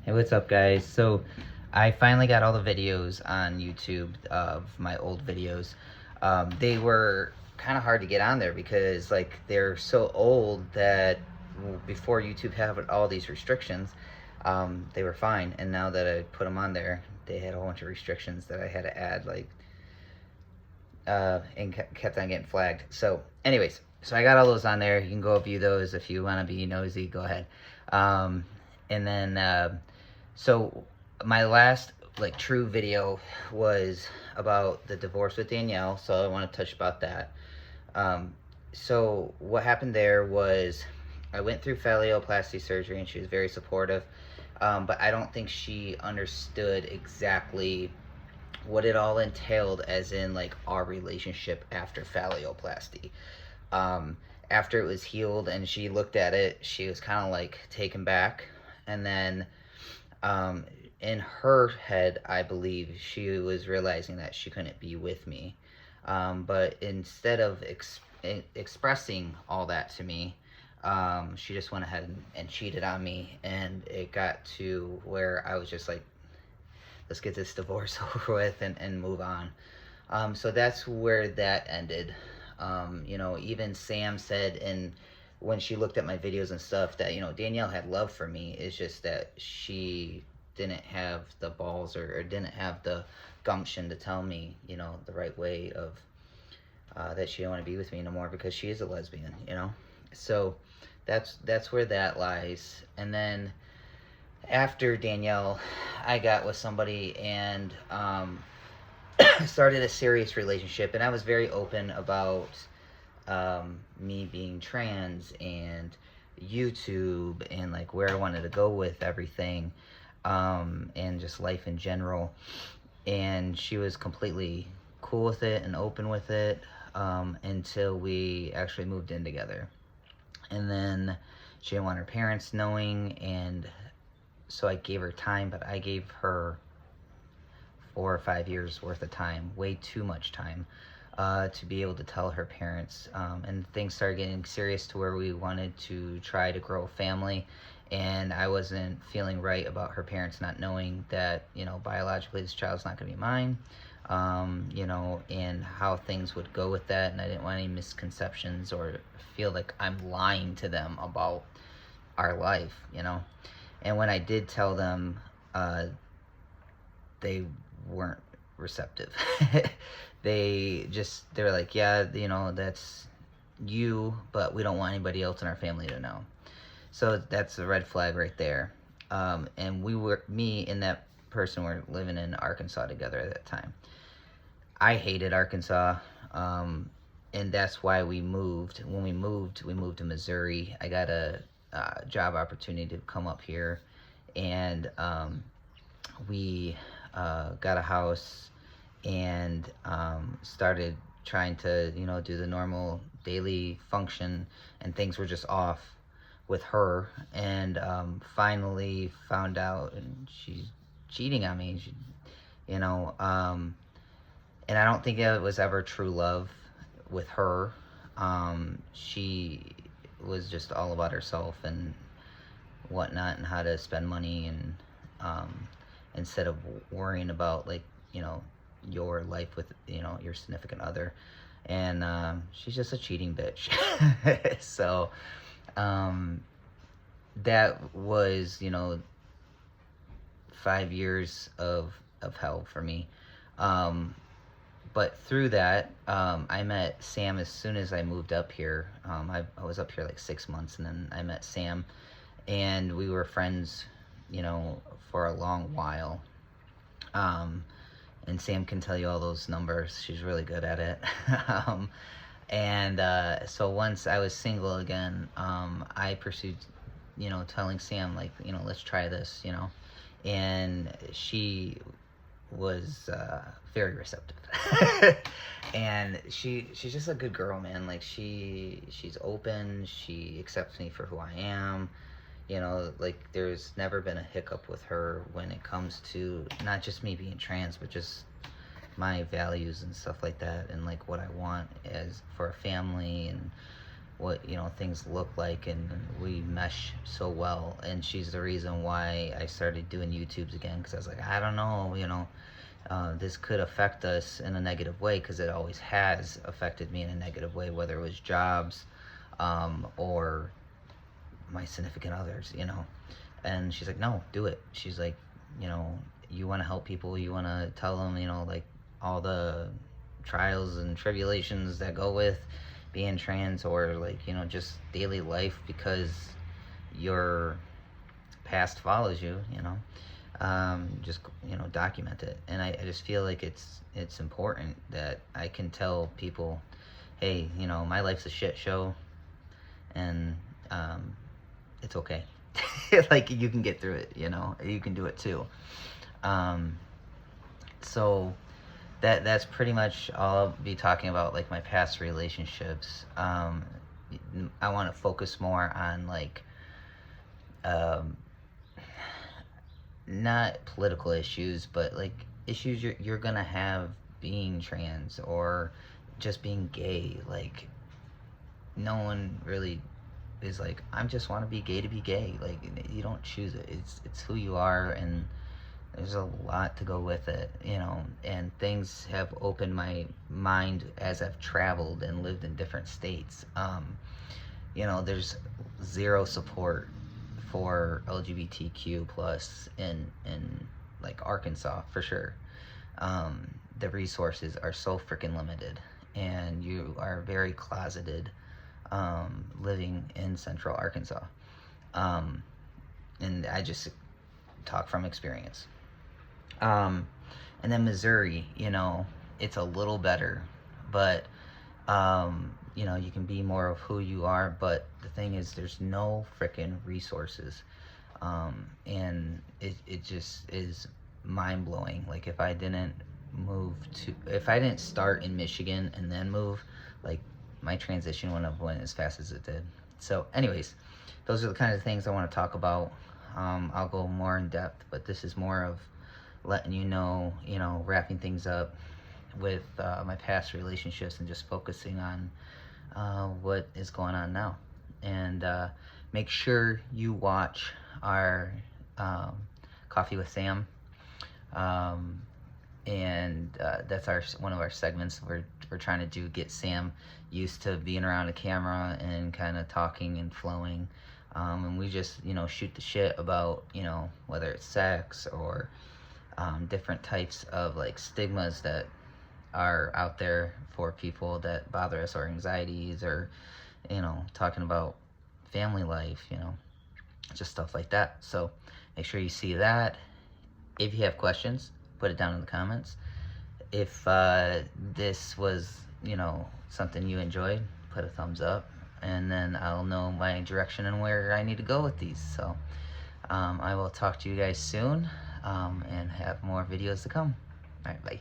Hey, what's up, guys? So, I finally got all the videos on YouTube of my old videos. They were kind of hard to get on there because, like, they're so old that before YouTube had all these restrictions, they were fine. And now that I put them on there, they had a whole bunch of restrictions that I had to add, like, and kept on getting flagged. So, anyways, so I got all those on there. You can go view those if you want to be nosy. Go ahead. Um, and then. So my last like true video was about the divorce with Danielle, so I want to touch about that. So what happened there was I went through phalloplasty surgery and she was very supportive, but I don't think she understood exactly what it all entailed, as in like our relationship after phalloplasty. Um, After it was healed and she looked at it, she was kind of like taken back, and then um, in her head, I believe she was realizing that she couldn't be with me. But instead of expressing all that to me, she just went ahead and cheated on me. And it got to where I was just like, let's get this divorce over with and move on. So that's where that ended. Even Sam said, and when she looked at my videos and stuff, that Danielle had love for me. It's just that she didn't have the balls, or didn't have the gumption to tell me the right way of that she didn't want to be with me no more, because she is a lesbian. So that's where that lies. And then after Danielle, I got with somebody and started a serious relationship, and I was very open about me being trans and YouTube and like where I wanted to go with everything, and just life in general. And she was completely cool with it and open with it, until we actually moved in together. And then she didn't want her parents knowing, and so I gave her time, but I gave her 4 or 5 years worth of time, way too much time, to be able to tell her parents. And things started getting serious to where we wanted to try to grow a family, and I wasn't feeling right about her parents not knowing that, biologically this child's not going to be mine, and how things would go with that. And I didn't want any misconceptions or feel like I'm lying to them about our life. And when I did tell them, they weren't receptive. They were like, yeah, that's you, but we don't want anybody else in our family to know. So that's a red flag right there. And me and that person were living in Arkansas together at that time. I hated Arkansas, and that's why we moved. When we moved to Missouri. I got a job opportunity to come up here, and we got a house and started trying to do the normal daily function, and things were just off with her. And finally found out, and she's cheating on me. And I don't think it was ever true love with her. She was just all about herself and whatnot, and how to spend money, and instead of worrying about your life with your significant other. And she's just a cheating bitch. So that was 5 years of hell for me. But through that, I met Sam as soon as I moved up here. I was up here like 6 months, and then I met Sam, and we were friends for a long while. And Sam can tell you all those numbers. She's really good at it. So once I was single again, I pursued, telling Sam, like, let's try this, and she was very receptive. And she's just a good girl, man. Like, she's open. She accepts me for who I am. Like, there's never been a hiccup with her when it comes to not just me being trans, but just my values and stuff like that, and like what I want as for a family, and what, you know, things look like, and we mesh so well. And she's the reason why I started doing YouTubes again, because I was like, I don't know, you know, this could affect us in a negative way, because it always has affected me in a negative way, whether it was jobs, or my significant others, you know. And she's like, no, do it. She's like, you know, you want to help people, you want to tell them, you know, like, all the trials and tribulations that go with being trans, or like, you know, just daily life, because your past follows you, you know. Just, you know, document it. And I just feel like it's important that I can tell people, hey, you know, my life's a shit show, and it's okay. Like, you can get through it, you know, you can do it too. So that's pretty much all I'll be talking about, like my past relationships. I want to focus more on like not political issues, but like issues you're gonna have being trans, or just being gay. Like, no one really is like, I just want to be gay to be gay. Like, you don't choose it. It's who you are, and there's a lot to go with it, you know. And things have opened my mind as I've traveled and lived in different states. You know, there's zero support for LGBTQ plus in like Arkansas, for sure. The resources are so freaking limited, and you are very closeted, living in central Arkansas. And I just talk from experience. And then Missouri, you know, it's a little better, but you know, you can be more of who you are. But the thing is, there's no freaking resources, and it just is mind blowing. Like, if I didn't start in Michigan and then move, like, my transition wouldn't have went as fast as it did. So, anyways, those are the kind of things I want to talk about. I'll go more in depth, but this is more of letting you know, wrapping things up with my past relationships, and just focusing on what is going on now. And make sure you watch our Coffee with Sam. And that's one of our segments. We're trying to get Sam used to being around a camera and kind of talking and flowing. And we just, shoot the shit about, whether it's sex or different types of like stigmas that are out there for people that bother us, or anxieties, or, talking about family life, just stuff like that. So make sure you see that. If you have questions, put it down in the comments. If this was, something you enjoyed, put a thumbs up, and then I'll know my direction and where I need to go with these. So I will talk to you guys soon, and have more videos to come. All right, bye.